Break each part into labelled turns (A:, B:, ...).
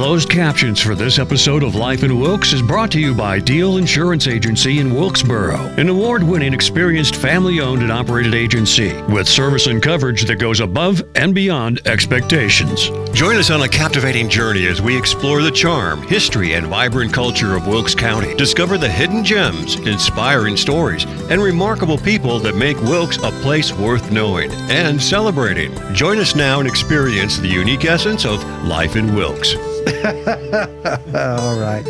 A: Closed captions for this episode of Life in Wilkes is brought to you by Deal Insurance Agency in Wilkesboro, an award-winning, experienced, family-owned and operated agency with service and coverage that goes above and beyond expectations. Join us on a captivating journey as we explore the charm, history, and vibrant culture of Wilkes County. Discover the hidden gems, inspiring stories, and remarkable people that make Wilkes a place worth knowing and celebrating. Join us now and experience the unique essence of Life in Wilkes.
B: All right.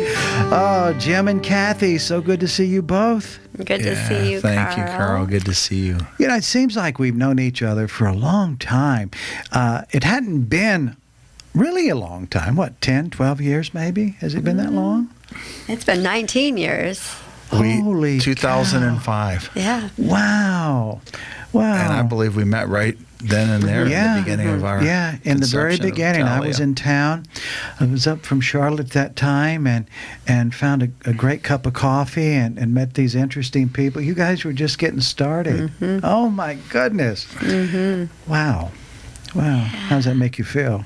B: Oh, Jim and Kathy, so good to see you both.
C: Good to see you, Carl.
D: Thank you, Carl. Good to see you.
B: You know, it seems like we've known each other for a long time. It hadn't been really a long time. What, 10, 12 years maybe? Has it been that long?
C: It's been 19 years.
B: Holy
D: 2005.
B: cow.
C: Yeah.
B: Wow. Wow.
D: And I believe we met right then and there
B: Yeah.
D: at the beginning of our
B: in the very
D: conception of
B: beginning. I
D: Talia.
B: was in town. I was up from Charlotte at that time and found a great cup of coffee and met these interesting people. You guys were just getting started. Oh, my goodness. Wow. Wow. How does that make you feel?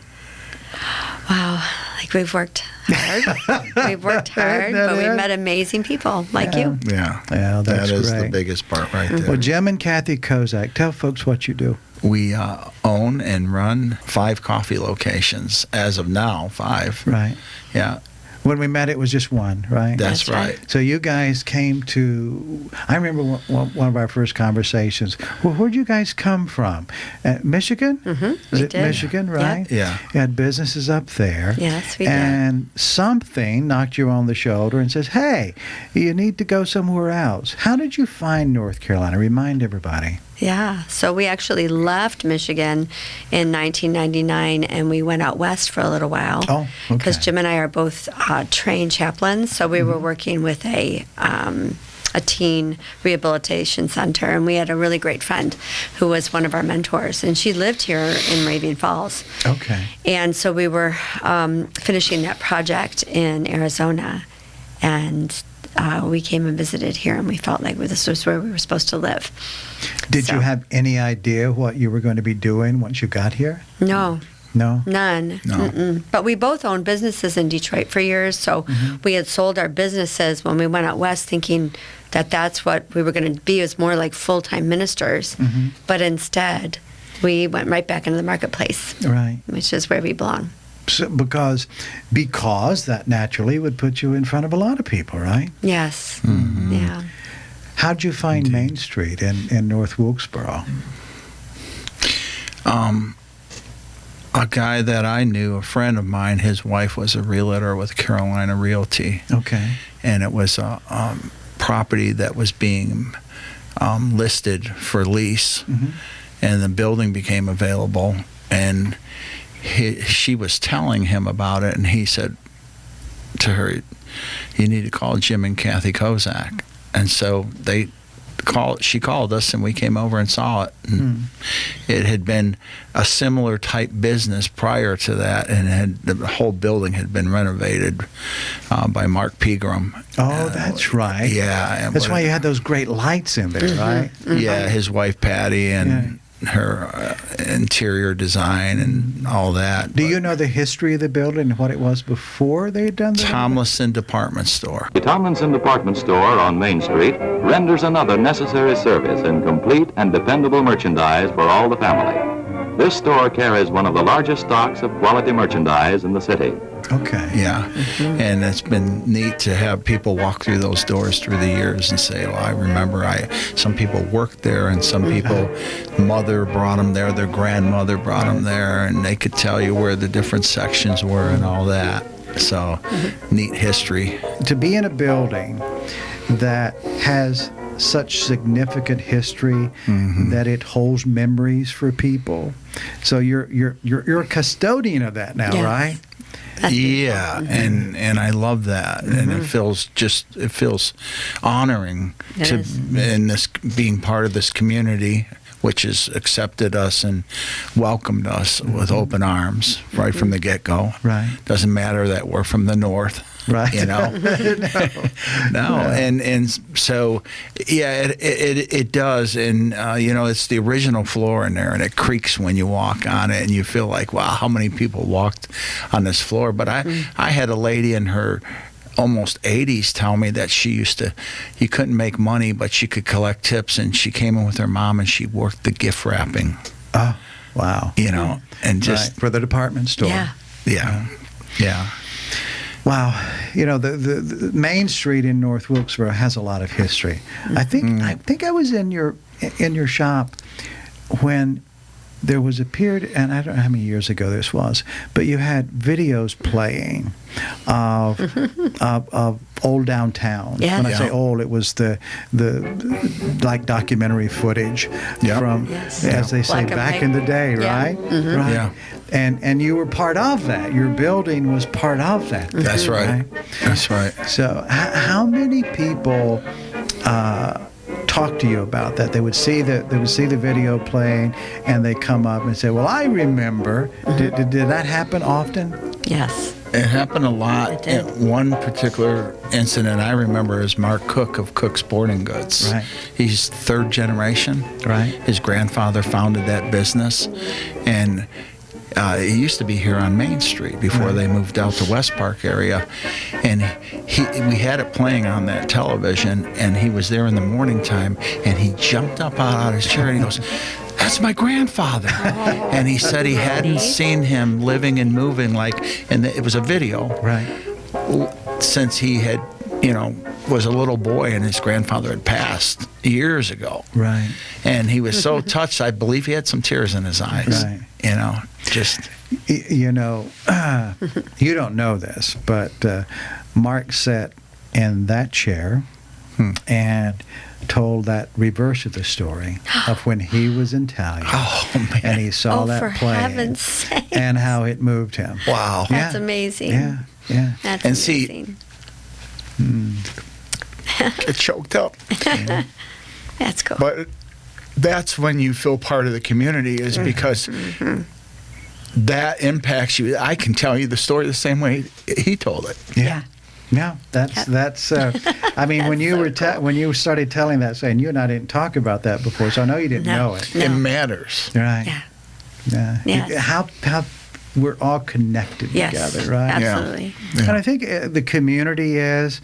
C: Wow. Like we've worked hard. We've worked hard, but we met amazing people like you.
D: Yeah.
B: Yeah, that's
D: that is
B: great.
D: the biggest part right there.
B: Well, Jim and Kathy Kozak, tell folks what you do.
D: We own and run 5 coffee locations. As of now, 5.
B: Right.
D: Yeah,
B: When we met, it was just one, right?
D: that's right.
B: So you guys came to, I remember one of our first conversations. Well, where'd you guys come from? Michigan? Is it
C: did.
B: Michigan, right?
D: Yeah.
B: You had businesses up there.
C: Yes, we did.
B: And something knocked you on the shoulder and says, hey, you need to go somewhere else. How did you find North Carolina? Remind everybody.
C: Yeah. So we actually left Michigan in 1999 and we went out west for a little while.
B: Oh, okay.
C: Because Jim and I are both trained chaplains. So we were working with a teen rehabilitation center, and we had a really great friend who was one of our mentors, and she lived here in Moravian Falls.
B: Okay.
C: And so we were finishing that project in Arizona, and we came and visited here, and we felt like this was where we were supposed to live.
B: Did you have any idea what you were going to be doing once you got here?
C: No.
B: No?
C: None.
D: No.
C: Mm-mm. But we both owned businesses in Detroit for years, so we had sold our businesses when we went out west thinking that that's what we were going to be, as more like full-time ministers. But instead, we went right back into the marketplace,
B: Right.
C: which is where we belong.
B: So, because that naturally would put you in front of a lot of people, right?
C: Yes.
D: Mm-hmm.
C: Yeah.
B: How'd you find Main Street in North Wilkesboro?
D: A guy that I knew, a friend of mine, his wife was a realtor with Carolina Realty.
B: Okay.
D: And it was a property that was being listed for lease, and the building became available, and she was telling him about it, and he said to her, you need to call Jim and Kathy Kozak. And so she called us, and we came over and saw it. And it had been a similar type business prior to that, and the whole building had been renovated by Mark Pegram.
B: Oh, that's right.
D: Yeah.
B: That's why you had those great lights in there, right?
D: Yeah, his wife Patty and her interior design and all that.
B: Do you know the history of the building and what it was before they had done that?
D: Tomlinson Department Store.
E: The Tomlinson Department Store on Main Street renders another necessary service in complete and dependable merchandise for all the family. This store carries one of the largest stocks of quality merchandise in the city.
B: Okay.
D: Yeah, and it's been neat to have people walk through those doors through the years and say, well, I remember some people worked there, and some people, mother brought them there, their grandmother brought them there, and they could tell you where the different sections were and all that. So, neat history.
B: To be in a building that has such significant history that it holds memories for people. So you're a custodian of that now,
C: Yes.
B: right?
D: Yeah, and I love that, and it feels honoring
C: It
D: to
C: is.
D: in this being part of this community which has accepted us and welcomed us with open arms right from the get-go.
B: Right.
D: Doesn't matter that we're from the north.
B: Right.
D: You know. No. And so it does, and it's the original floor in there, and it creaks when you walk on it, and you feel like, wow, how many people walked on this floor? But I had a lady in her almost 80s tell me that you couldn't make money, but she could collect tips, and she came in with her mom and she worked the gift wrapping.
B: Oh, wow.
D: And just
B: for the department store.
D: Yeah.
B: Wow, the Main Street in North Wilkesboro has a lot of history. I think I was in your shop when there was a period, and I don't know how many years ago this was, but you had videos playing of old downtown.
C: Yeah.
B: When I say old, it was the like documentary footage from, as they say, back in the day, right?
C: Mm-hmm.
B: Right.
D: Yeah.
B: And you were part of that. Your building was part of that.
D: That's right. That's right.
B: So how many people talk to you about that? They would see the video playing, and they come up and say, "Well, I remember." Did that happen often?
C: Yes.
D: It happened a lot.
C: It did.
D: And one particular incident I remember is Mark Cook of Cook Sporting Goods.
B: Right.
D: He's third generation.
B: Right.
D: His grandfather founded that business, and it used to be here on Main Street before they moved out to West Park area. And we had it playing on that television, and he was there in the morning time, and he jumped up out of his chair and he goes, "That's my grandfather." And he said he hadn't seen him living and moving and it was a video.
B: Right.
D: Since he had, was a little boy and his grandfather had passed years ago.
B: Right.
D: And he was so touched, I believe he had some tears in his eyes.
B: Right.
D: Just.
B: You don't know this, but Mark sat in that chair and told that reverse of the story of when he was in Talia.
D: Oh, man.
B: And he saw that
C: for
B: play
C: heaven's sake.
B: and how it moved him.
D: Wow.
C: That's amazing.
B: Yeah.
C: That's
D: And see-
C: amazing.
D: Get choked up.
C: That's cool.
D: But that's when you feel part of the community, is because that impacts you. I can tell you the story the same way he told it.
B: Yeah. Yeah, that's. I mean, when you were when you started telling that, saying you and I didn't talk about that before, so I know you didn't know it.
C: No.
D: It matters.
B: Right.
C: Yeah.
B: Yeah.
C: Yes.
B: How we're all connected
C: Yes.
B: together, right?
C: Absolutely.
B: And I think the community is,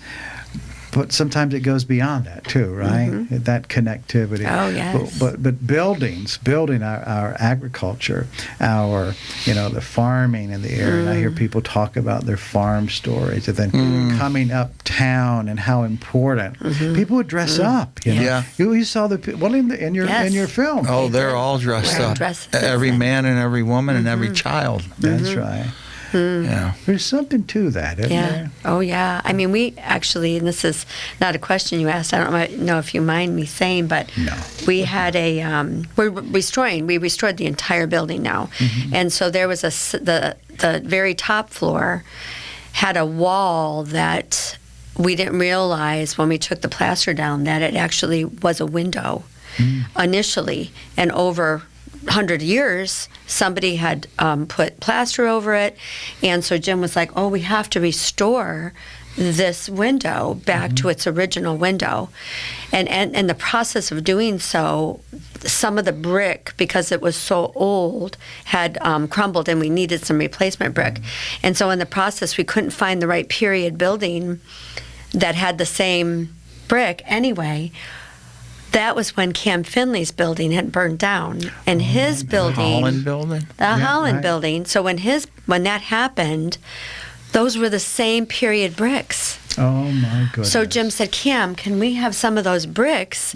B: but sometimes it goes beyond that too, right? That connectivity.
C: Oh, yes.
B: But building our agriculture, our the farming in the area. And I hear people talk about their farm stories, and then coming uptown and how important people would dress up.
D: Yeah.
B: You saw in your film.
D: Oh, they're all dressed
C: Wearing
D: up.
C: dresses
D: Every
C: and-
D: man and every woman and every child.
B: That's right.
D: Yeah.
B: There's something to that, isn't there?
C: Oh, yeah. I mean, we actually, and this is not a question you asked, I don't know if you mind me saying, but
B: No.
C: we had we restored the entire building now. And so there was the very top floor had a wall that we didn't realize when we took the plaster down that it actually was a window initially, and over 100 years somebody had put plaster over it, and so Jim was like, "Oh, we have to restore this window back to its original window," and the process of doing so, some of the brick, because it was so old, had crumbled, and we needed some replacement brick. And so in the process, we couldn't find the right period building that had the same brick anyway. That was when Cam Finley's building had burned down, and his building,
D: Holland building?
C: the Holland
B: right.
C: building. So when that happened, those were the same period bricks.
B: Oh my goodness.
C: So Jim said, "Cam, can we have some of those bricks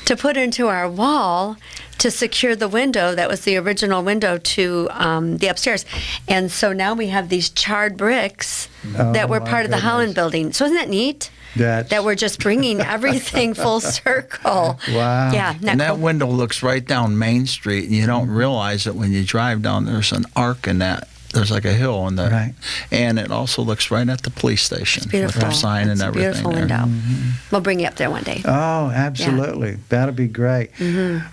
C: to put into our wall to secure the window that was the original window to the upstairs?" And so now we have these charred bricks that were
B: my
C: part of the
B: goodness.
C: Holland building. So isn't that neat?
B: That's-
C: That we're just bringing everything full circle.
B: Wow.
C: Yeah.
D: And that
C: cool?
D: window looks right down Main Street, and you don't realize it when you drive down. There's an arc in that there's like a hill in the,
B: Right.
D: and it also looks right at the police station
C: It's beautiful.
D: with the sign
C: It's
D: and
C: a
D: everything.
C: beautiful
D: there.
C: window. We'll bring you up there one day.
B: Oh, absolutely. That'll be great.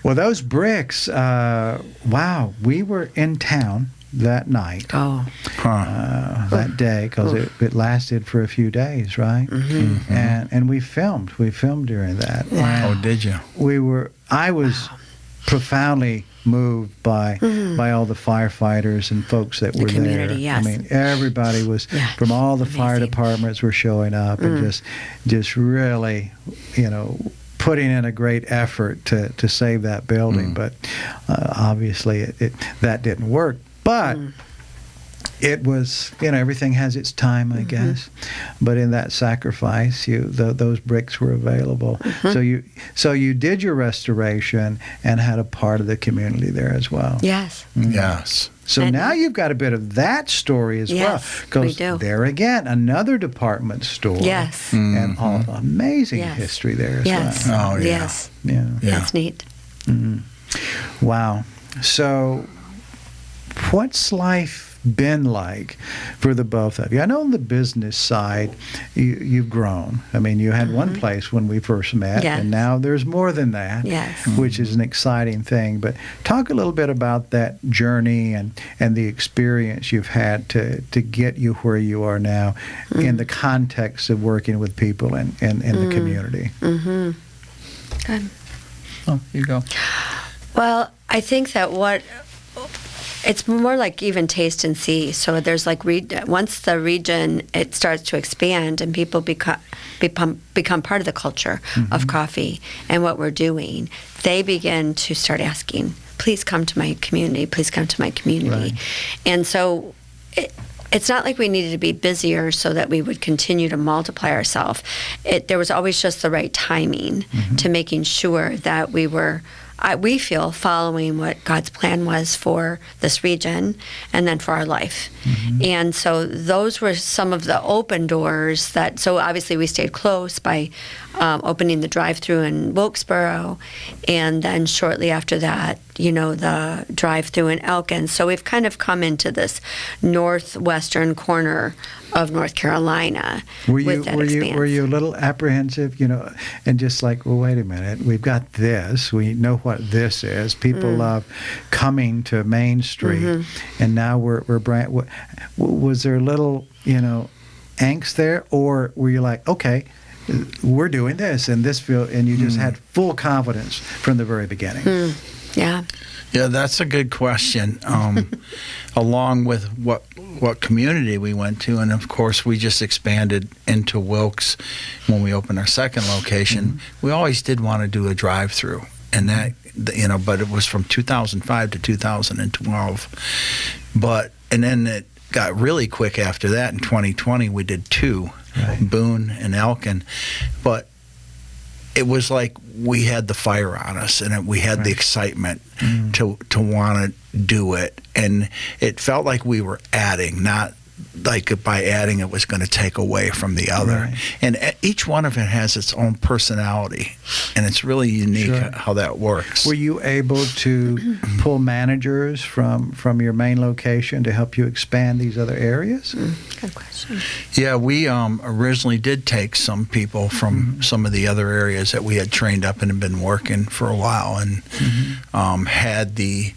B: Well, those bricks, wow, we were in town that night,
C: Oh,
B: that day, because it lasted for a few days, right? And we filmed. We filmed during that.
D: Oh, did you?
B: I was profoundly moved by all the firefighters and folks that were
C: community,
B: there.
C: yes.
B: I mean, everybody was from all the fire
C: Amazing.
B: departments were showing up and just really, putting in a great effort to save that building. But obviously, that didn't work. But it was, everything has its time, I guess. But in that sacrifice, those bricks were available. So you did your restoration and had a part of the community there as well.
C: yes.
D: Yes.
B: So
C: And-
B: now you've got a bit of that story as well.
C: Yes, we
B: Because
C: do.
B: there again, another department store.
C: Yes.
B: And all amazing
C: Yes.
B: history there as
C: Yes.
B: well.
D: Oh, yeah.
C: Yes.
B: Yeah.
D: Yeah.
C: That's neat.
B: Wow. So, what's life been like for the both of you? I know on the business side, you've grown. I mean, you had one place when we first met,
C: Yes.
B: and now there's more than that,
C: Yes.
B: which is an exciting thing. But talk a little bit about that journey and the experience you've had to get you where you are now in the context of working with people and the community.
C: Good.
D: Oh, you go.
C: Well, I think that it's more like even taste and see. So there's like once the region it starts to expand and people become part of the culture of coffee and what we're doing, they begin to start asking, "Please come to my community. Please come to my community."
B: Right.
C: And so it's not like we needed to be busier so that we would continue to multiply ourselves. There was always just the right timing to making sure that we feel following what God's plan was for this region and then for our life. And so those were some of the open doors so obviously we stayed close by opening the drive-through in Wilkesboro, and then shortly after that, the drive-through in Elkins. So we've kind of come into this northwestern corner of North Carolina with that expanse.
B: Were you a little apprehensive, and just like, well, wait a minute, we've got this, we know what this is. People love coming to Main Street, and now we're was there a little, angst there, or were you like, okay, we're doing this and and you just had full confidence from the very beginning?
C: Yeah.
D: Yeah, that's a good question. Along with what community we went to, and of course we just expanded into Wilkes when we opened our second location. We always did want to do a drive-through, and that but it was from 2005 to 2012. And then it got really quick after that. In 2020, we did two, Boone and Elkin, but it was like we had the fire on us, and we had the excitement to want to do it, and it felt like we were adding, not like by adding it was going to take away from the other. And each one of it has its own personality, and it's really unique how that works.
B: Were you able to pull managers from your main location to help you expand these other areas?
C: Good question.
D: Yeah, we originally did take some people from some of the other areas that we had trained up and had been working for a while, and had the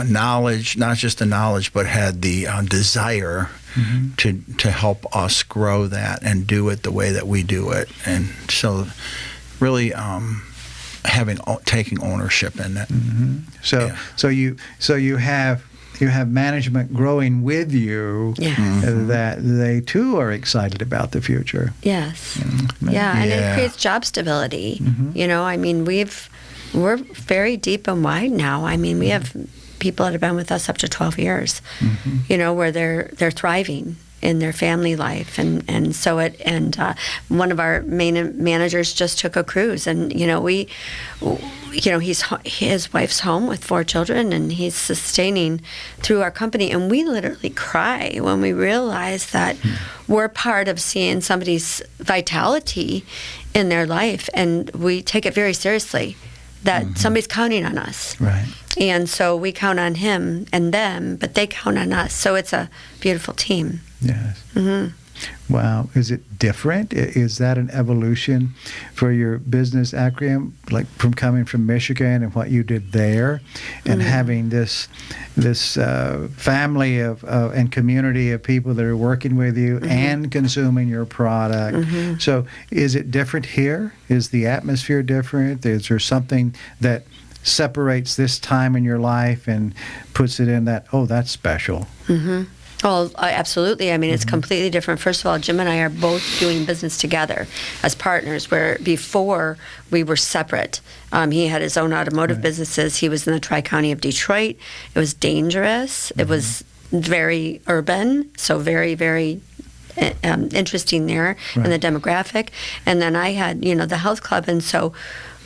D: knowledge, not just the knowledge, but had the desire to help us grow that and do it the way that we do it. And so really taking ownership in it.
B: So you have management growing with you, that they too are excited about the future.
C: Yes. And it creates job stability. I mean, we're very deep and wide now. I mean, we have people that have been with us up to 12 years, where they're thriving in their family life. And so one of our main managers just took a cruise, and, his wife's home with 4 children, and he's sustaining through our company. And we literally cry when we realize that we're part of seeing somebody's vitality in their life, and we take it very seriously. that somebody's counting on us.
B: Right.
C: And so we count on him and them, but they count on us. So it's a beautiful team.
B: Yes.
C: Mm-hmm.
B: Wow. Is it different? Is that an evolution for your business acronym, like from coming from Michigan and what you did there, and having this family of and community of people that are working with you and consuming your product? So is it different here? Is the atmosphere different? Is there something that separates this time in your life and puts it in that, oh, that's special?
C: Well, absolutely. I mean, it's completely different. First of all, Jim and I are both doing business together as partners, where before we were separate. He had his own automotive businesses. He was in the Tri-County of Detroit. It was dangerous. It was very urban, so very, very interesting there in the demographic. And then I had, the health club. And so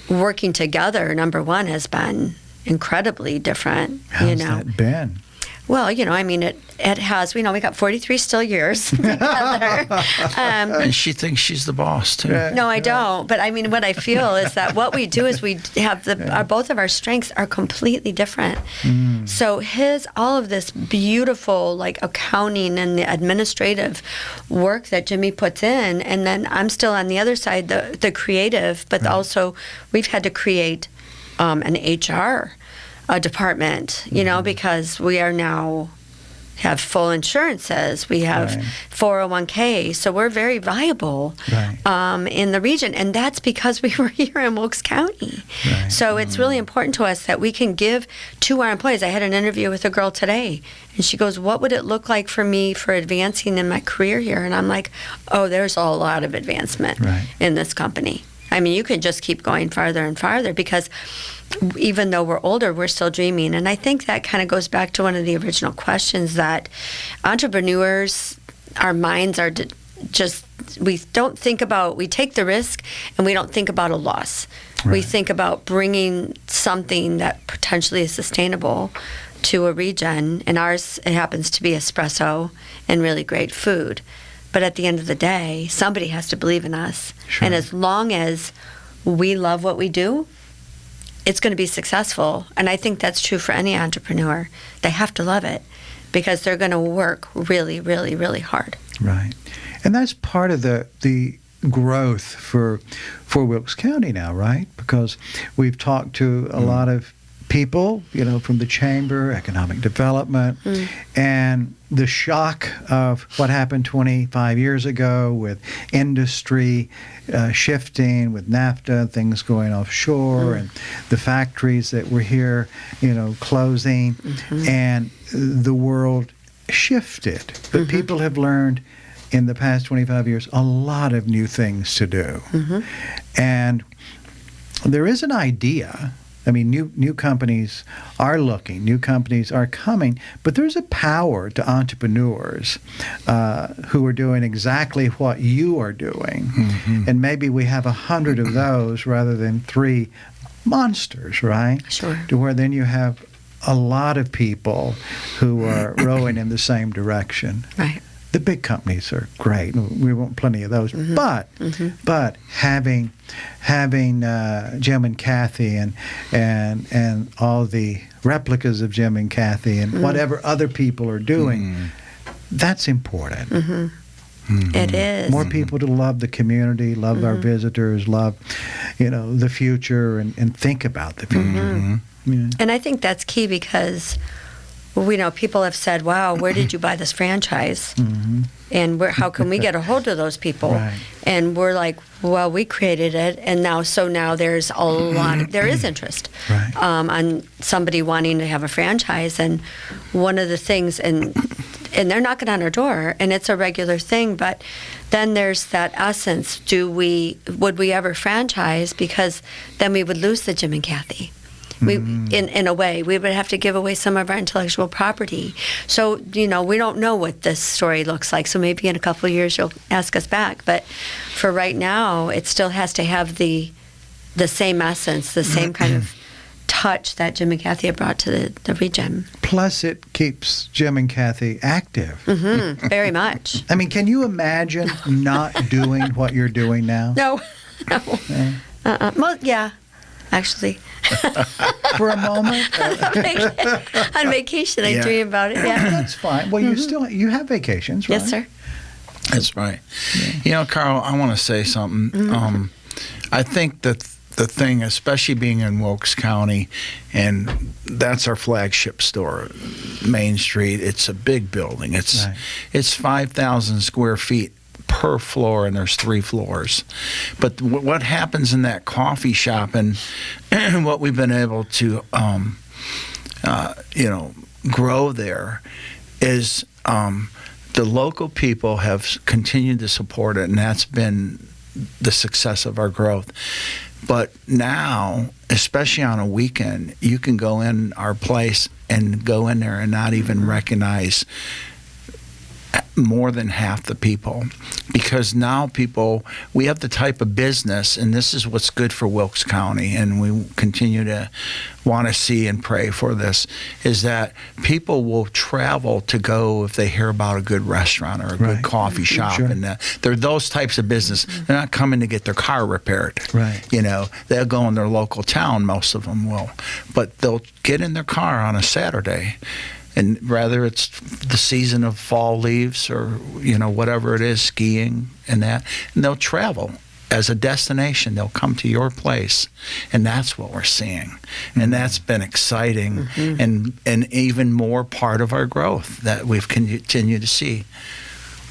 C: working together, number one, has been incredibly different.
B: How's that been?
C: Well, I mean, it has, we got 43 still years together.
D: And she thinks she's the boss, too.
C: No, I don't. But I mean, what I feel is that what we do is we have both of our strengths are completely different. So all of this beautiful, like, accounting and the administrative work that Jimmy puts in, and then I'm still on the other side, the creative, but also we've had to create an HR department, because we are now have full insurances. We have 401k, so we're very viable in the region, and that's because we were here in Wilkes County. So it's really important to us that we can give to our employees. I had an interview with a girl today, and she goes, "What would it look like for me for advancing in my career here?" And I'm like, "Oh, there's a lot of advancement in this company. I mean, you can just keep going farther and farther, because even though we're older, we're still dreaming." And I think that kind of goes back to one of the original questions, that entrepreneurs, our minds are just, we take the risk and we don't think about a loss. We think about bringing something that potentially is sustainable to a region. And ours, it happens to be espresso and really great food. But at the end of the day, somebody has to believe in us. And as long as we love what we do, it's going to be successful. And I think that's true for any entrepreneur. They have to love it, because they're going to work really, really, really hard.
B: Right. And that's part of the growth for Wilkes County now, right? Because we've talked to a lot of people, from the chamber, economic development, and the shock of what happened 25 years ago with industry shifting, with NAFTA, things going offshore, and the factories that were here, closing, and the world shifted. But people have learned in the past 25 years a lot of new things to do. And there is an idea. I mean, new companies are looking, new companies are coming, but there's a power to entrepreneurs who are doing exactly what you are doing. And maybe we have 100 of those rather than 3 monsters, right?
C: Sure.
B: To where then you have a lot of people who are rowing in the same direction.
C: Right.
B: The big companies are great. We want plenty of those. But having Jim and Kathy and all the replicas of Jim and Kathy and whatever other people are doing, that's important.
C: It is.
B: More people to love the community, love our visitors, love, the future, and think about the future.
C: And I think that's key, because people have said, "Wow, where did you buy this franchise?" And how can we get a hold of those people? And we're like, "Well, we created it, and now there's a lot. There is interest on somebody wanting to have a franchise." And one of the things, and they're knocking on our door, and it's a regular thing. But then there's that essence: would we ever franchise? Because then we would lose the Jim and Kathy. In a way, we would have to give away some of our intellectual property. So, we don't know what this story looks like. So maybe in a couple of years you'll ask us back. But for right now, it still has to have the same essence, the same kind of touch that Jim and Kathy have brought to the region.
B: Plus, it keeps Jim and Kathy active.
C: Very much.
B: I mean, can you imagine not doing what you're doing now?
C: No. Well, yeah, actually.
B: for a moment?
C: On vacation, I
D: Yeah.
C: dream about it. Yeah.
B: That's fine. Well, you have vacations, right?
C: Yes, sir.
D: That's right. You know, Carl, I want to say something. I think that the thing, especially being in Wilkes County, and that's our flagship store, Main Street. It's a big building. It's 5,000 square feet per floor, and there's 3 floors. But what happens in that coffee shop, and what we've been able to, grow there, is the local people have continued to support it, and that's been the success of our growth. But now, especially on a weekend, you can go in our place and go in there and not even recognize more than half the people, because now we have the type of business, and this is what's good for Wilkes County, and we continue to want to see and pray for this, is that people will travel to go if they hear about a good restaurant or a good coffee shop.
B: Sure.
D: And they're those types of business. They're not coming to get their car repaired.
B: Right.
D: They'll go in their local town, most of them will, but they'll get in their car on a Saturday. And whether it's the season of fall leaves or, whatever it is, skiing and they'll travel as a destination. They'll come to your place, and that's what we're seeing. And that's been exciting and even more part of our growth that we've continued to see.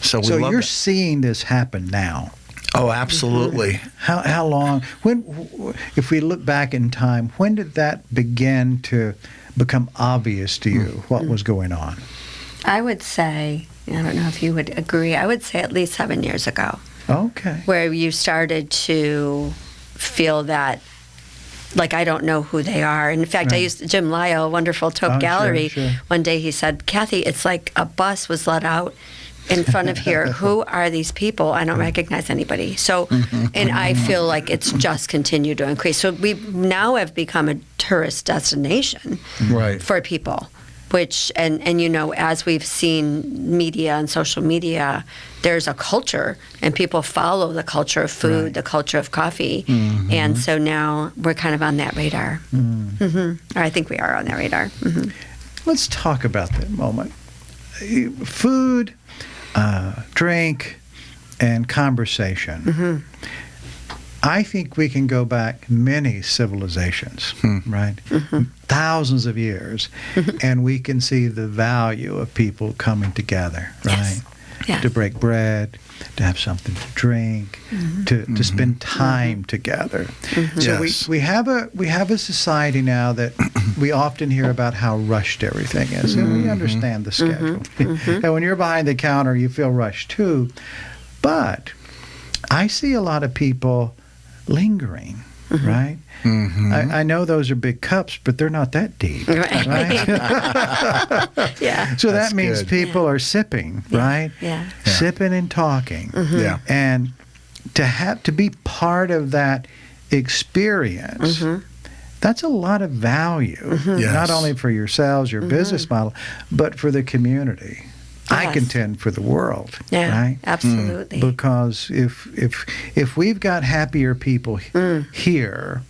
D: So love
B: you're
D: it.
B: seeing this happen now.
D: Oh, absolutely.
B: How long? If we look back in time, when did that begin to become obvious to you what was going on?
C: I would say, I don't know if you would agree, I would say at least 7 years ago.
B: Okay.
C: Where you started to feel that, like, I don't know who they are. In fact, I used Jim Lyle, wonderful Tope Gallery.
B: Sure.
C: One day he said, Kathy, it's like a bus was let out in front of here. Who are these people? I don't recognize anybody. So, and I feel like it's just continued to increase. So we now have become a tourist destination for people, which, and as we've seen media and social media, there's a culture, and people follow the culture of food, the culture of coffee. And so now we're kind of on that radar. Or I think we are on that radar.
B: Let's talk about that moment. Food, drink, and conversation. I think we can go back many civilizations, right? Thousands of years, and we can see the value of people coming together, right?
C: Yes.
B: To break bread, to have something to drink, to spend time together. So we have a society now that we often hear about how rushed everything is, and we understand the schedule. And when you're behind the counter, you feel rushed too. But I see a lot of people lingering, right? I know those are big cups, but they're not that deep, right?
C: Yeah.
B: So
D: That's
B: that means
D: good.
B: people are sipping, right?
C: Yeah.
B: Sipping and talking.
D: Yeah.
B: And to be part of that experience, that's a lot of value,
D: Yes.
B: not only for yourselves, your business model, but for the community. I
C: Yes.
B: contend for the world,
C: Yeah,
B: right?
C: absolutely.
B: Because if we've got happier people here,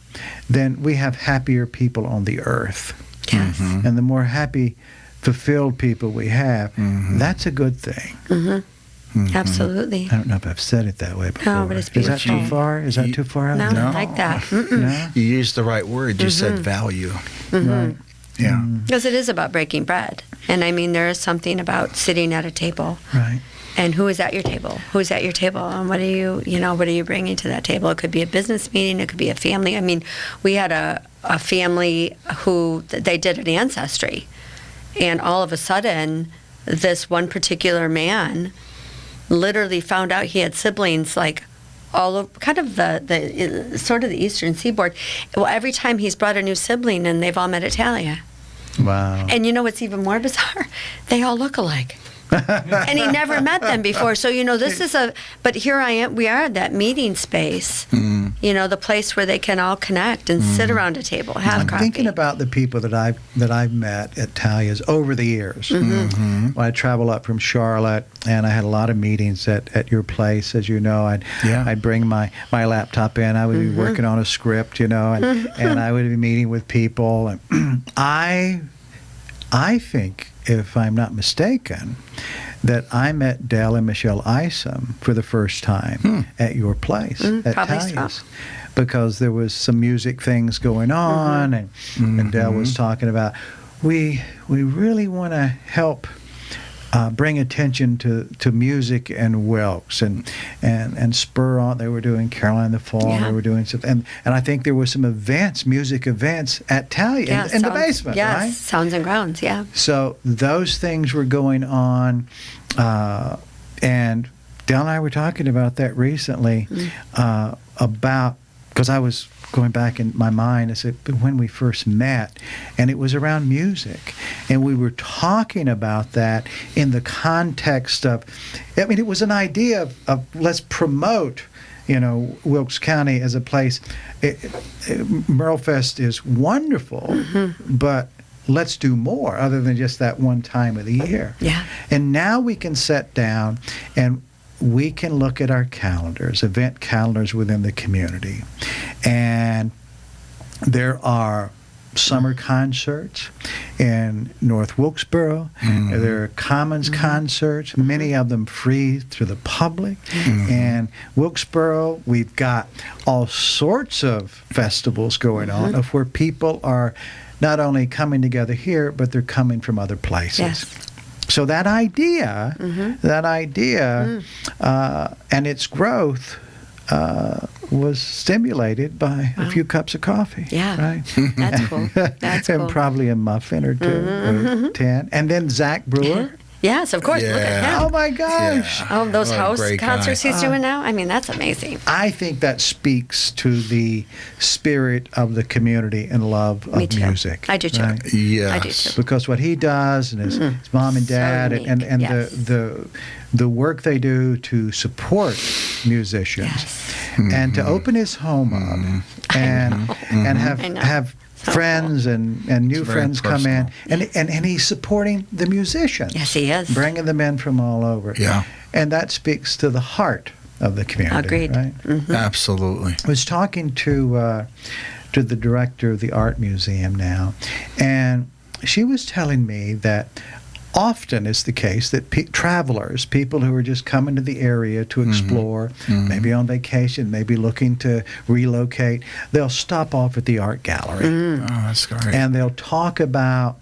B: then we have happier people on the earth.
C: Yes.
B: And the more happy, fulfilled people we have, that's a good thing.
C: Absolutely.
B: I don't know if I've said it that way before.
C: No, but it's
B: Is that too
C: beautiful.
B: far? Is that too far out?
C: No,
D: No.
C: I like that.
B: No?
D: You used the right word. You said value.
B: Right.
D: Yeah.
C: Because it is about breaking bread. And I mean, there is something about sitting at a table.
B: Right.
C: And who is at your table? Who's at your table? And what are you bringing to that table? It could be a business meeting. It could be a family. I mean, we had a family who, they did an ancestry. And all of a sudden, this one particular man literally found out he had siblings, like, all of kind of the sort of the eastern seaboard. Well, every time he's brought a new sibling, and they've all met at Talia.
B: Wow.
C: And you know what's even more bizarre? They all look alike. And he never met them before. So, this is but here I am, we are at that meeting space, the place where they can all connect and sit around a table, have
B: I'm
C: coffee.
B: thinking about the people that I've met at Talia's over the years. When I travel up from Charlotte, and I had a lot of meetings at your place, as you know. I'd bring my laptop in. I would be working on a script, and I would be meeting with people. And I think, if I'm not mistaken, that I met Dell and Michelle Isom for the first time at your place at
C: probably
B: Talia's.
C: so.
B: Because there was some music things going on, and Dell was talking about, we really want to help bring attention to music and Wilkes and spur on. They were doing Caroline the Fall.
C: Yeah.
B: They were doing stuff, and I think there were some music events at Talia in the basement,
C: yes,
B: right?
C: Sounds and Grounds, yeah.
B: So those things were going on, and Dell and I were talking about that recently, because I was going back in my mind, I said, when we first met, and it was around music, and we were talking about that in the context of, it was an idea of let's promote, Wilkes County as a place. Merlefest is wonderful, but let's do more other than just that one time of the year.
C: Yeah.
B: And now we can sit down and we can look at our calendars, event calendars within the community. And there are summer concerts in North Wilkesboro. There are Commons concerts, many of them free to the public. And Wilkesboro, we've got all sorts of festivals going on of where people are not only coming together here, but they're coming from other places.
C: Yes.
B: So that idea, and its growth was stimulated by a few cups of coffee.
C: Yeah,
B: right?
C: That's cool. That's
B: and
C: cool.
B: probably a muffin or two, or 10. And then Zach Brewer.
C: Yes, of course. Look at
D: Yeah.
C: him.
B: Oh my gosh!
D: Yeah.
C: Oh, those
D: What a
C: house
D: great guy.
C: concerts he's doing now. I mean, that's amazing.
B: I think that speaks to the spirit of the community and love of
C: Me too.
B: music.
C: I do too.
B: right?
D: Yes.
C: I do too.
B: Because what he does, and his mom and dad,
C: unique,
B: and
C: yes.
B: the work they do to support musicians,
C: Yes.
B: and to open his home up, and
C: I know.
B: have
C: So
B: friends and new
D: very
B: friends come in,
D: personal.
B: and he's supporting the musicians.
C: Yes, he is.
B: Bringing them in from all over.
D: Yeah.
B: And that speaks to the heart of the community.
C: Agreed.
B: Right?
D: Absolutely.
B: I was talking to the director of the art museum now, and she was telling me that often is the case that travelers, people who are just coming to the area to explore, maybe on vacation, maybe looking to relocate, they'll stop off at the art gallery.
D: Oh, that's great.
B: And they'll talk about,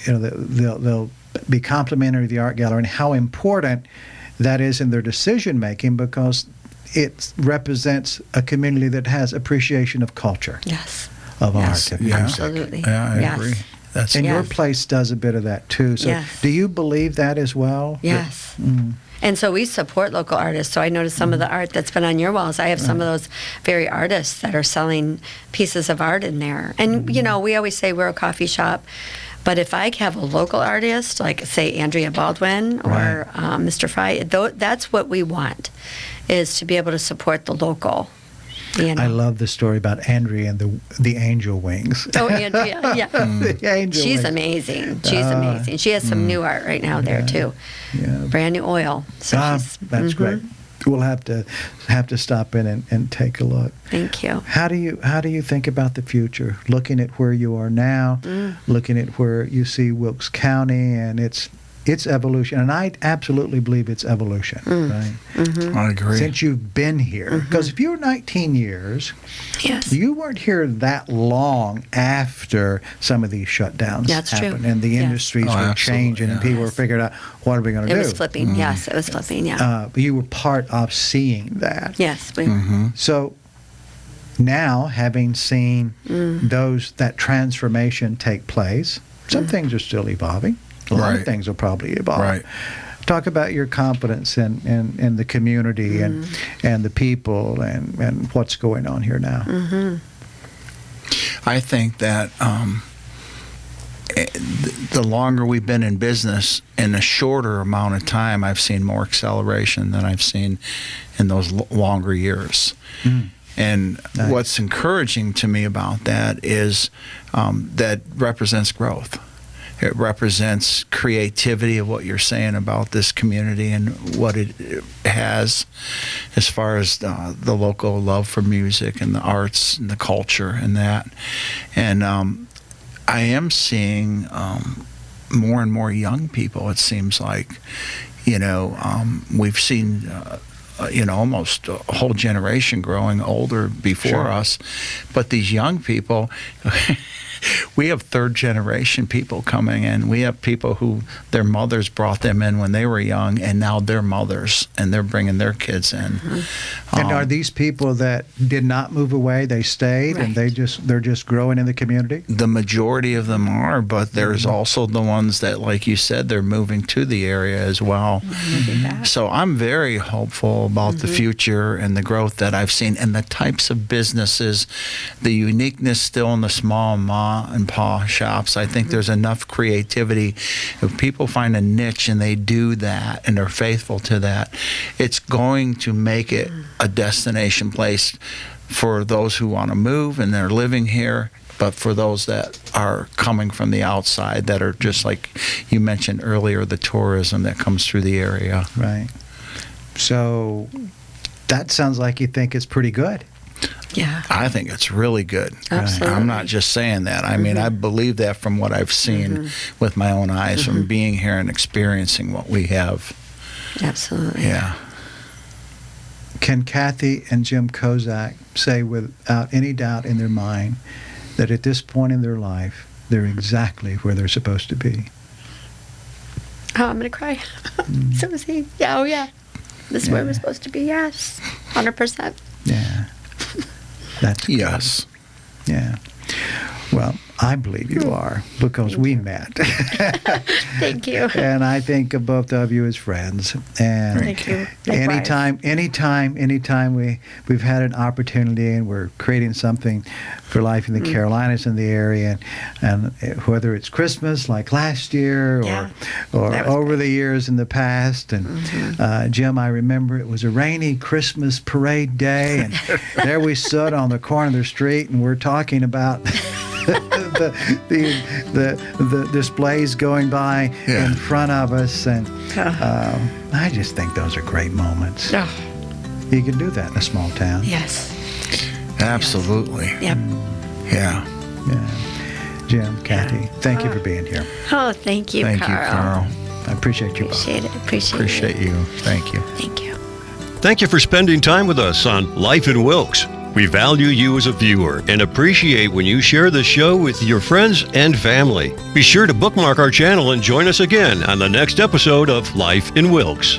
B: they'll be complimentary of the art gallery and how important that is in their decision making, because it represents a community that has appreciation of culture,
C: Yes.
B: of
C: Yes.
B: art and
D: Yeah.
B: music.
C: Absolutely.
D: Yeah, I
C: Yes.
D: agree. That's
B: And your
C: Yes.
B: place does a bit of that too. So
C: Yes.
B: do you believe that as well?
C: Yes. And so we support local artists. So I noticed some of the art that's been on your walls. I have some of those very artists that are selling pieces of art in there. And, we always say we're a coffee shop. But if I have a local artist, like, say, Andrea Baldwin or Mr. Fry, that's what we want, is to be able to support the local.
B: I love the story about Andrea and the angel wings.
C: Oh, Andrea, yeah.
B: The angel
C: She's
B: wings.
C: amazing. She's amazing. She has some new art right now there, too.
B: Yeah.
C: Brand new oil. So she's,
B: That's great. We'll have to stop in and take a look.
C: Thank you.
B: How do you think about the future? Looking at where you are now, looking at where you see Wilkes County and its evolution, and I absolutely believe it's evolution. Right?
D: I agree.
B: Since you've been here, because if you were 19 years,
C: Yes.
B: you weren't here that long after some of these shutdowns
C: That's true.
B: happened, and the
C: Yes.
B: industries
D: Oh,
B: were
D: absolutely,
B: changing, and
D: yeah.
B: people were figuring out what are we going to
C: It
B: do.
C: was flipping. Yes, it was flipping. Yeah.
B: But you were part of seeing that.
C: Yes. We,
B: So now, having seen that transformation take place, some things are still evolving. A lot of
D: Right.
B: things will probably evolve.
D: Right.
B: Talk about your confidence in the community and the people and what's going on here now.
D: I think that the longer we've been in business, in a shorter amount of time, I've seen more acceleration than I've seen in those longer years. And
B: Nice.
D: what's encouraging to me about that is that represents growth. It represents creativity of what you're saying about this community and what it has as far as the local love for music and the arts and the culture and that. And I am seeing more and more young people, it seems like. We've seen almost a whole generation growing older before
B: Sure.
D: us. But these young people, we have third generation people coming in. We have people who their mothers brought them in when they were young, and now they're mothers, and they're bringing their kids in.
B: And are these people that did not move away? They stayed, and they're just growing in the community.
D: The majority of them are, but there's also the ones that, like you said, they're moving to the area as well. So I'm very hopeful about the future and the growth that I've seen, and the types of businesses, the uniqueness still in the small ma and pa shops. I think there's enough creativity. If people find a niche and they do that and are faithful to that, it's going to make it a destination place for those who want to move and they're living here, but for those that are coming from the outside, that are just like you mentioned earlier, the tourism that comes through the area.
B: Right. So that sounds like you think it's pretty good.
C: Yeah.
D: I think it's really good.
C: Absolutely.
D: I'm not just saying that. I mean, I believe that from what I've seen with my own eyes, from being here and experiencing what we have.
C: Absolutely.
D: Yeah.
B: Can Kathy and Jim Kozak say without any doubt in their mind that at this point in their life, they're exactly where they're supposed to be?
C: Oh, I'm going to cry. So is he. Yeah, oh, yeah. This is where we're supposed to be. Yes. 100%.
B: Yeah. That's good.
D: Yes.
B: Yeah. Well, I believe you are, because we met.
C: Thank you.
B: And I think of both of you as friends. And
C: Thank you. Likewise.
B: anytime we've had an opportunity and we're creating something for Life in the Carolinas in the area, and whether it's Christmas like last year or
C: That was
B: over
C: great.
B: the years in the past. And Jim, I remember it was a rainy Christmas parade day, and there we stood on the corner of the street and we're talking about the displays going by in front of us, and I just think those are great moments.
C: Oh,
B: You can do that in a small town.
C: yes.
D: Absolutely.
C: Yep.
D: Yeah.
B: Yeah. Jim, Kathy, thank you for being here.
C: Oh, thank you,
D: Thank
C: Carl.
D: you, Carl.
B: I appreciate you both.
C: Appreciate it.
D: Appreciate you. Thank you.
C: Thank you.
A: Thank you for spending time with us on Life in Wilkes. We value you as a viewer and appreciate when you share the show with your friends and family. Be sure to bookmark our channel and join us again on the next episode of Life in Wilkes.